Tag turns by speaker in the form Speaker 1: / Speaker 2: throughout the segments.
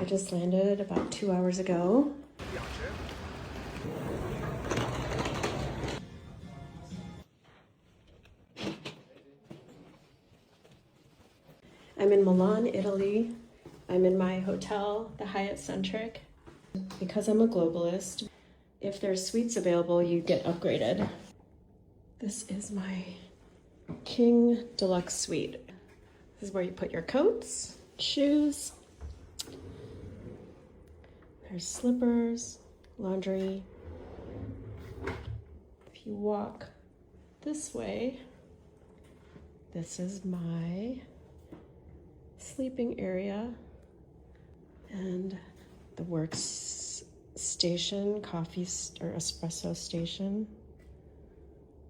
Speaker 1: I just landed about 2 hours ago. I'm in Milan, Italy. I'm in my hotel, the Hyatt Centric. Because I'm a globalist, if there's suites available, you get upgraded. This is my King Deluxe Suite. This is where you put your coats, shoes. There's slippers, laundry. If you walk this way, this is my sleeping area and the works station, coffee or espresso station,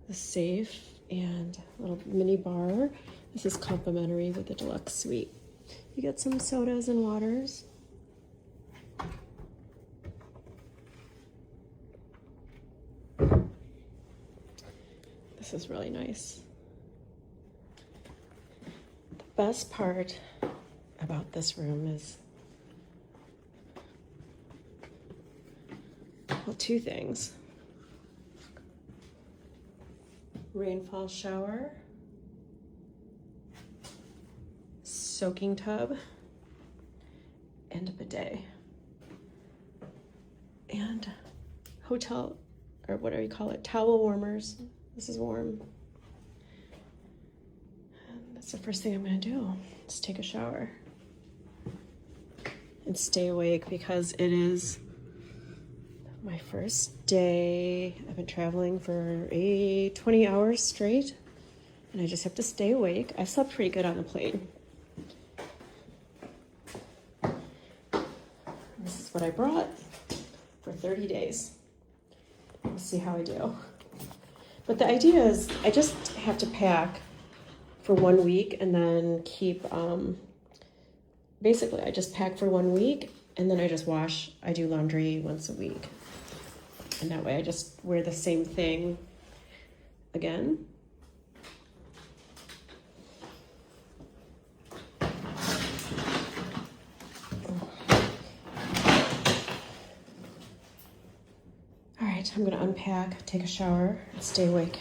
Speaker 1: the safe, and a little mini bar. This is complimentary with the deluxe suite. You get some sodas and waters. This is really nice. The best part about this room is, well, two things. Rainfall shower, soaking tub, and a bidet. And hotel, or what do you call it, towel warmers. This is warm. And that's the first thing I'm gonna do, is take a shower and stay awake because it is my first day. I've been traveling for 20 hours straight, and I just have to stay awake. I slept pretty good on the plane. This is what I brought for 30 days. We'll see how I do. But the idea is I just have to pack for 1 week and then keep, basically I just pack for 1 week and then I just wash. I do laundry once a week. And that way I just wear the same thing again. All right, I'm gonna unpack, take a shower, and stay awake.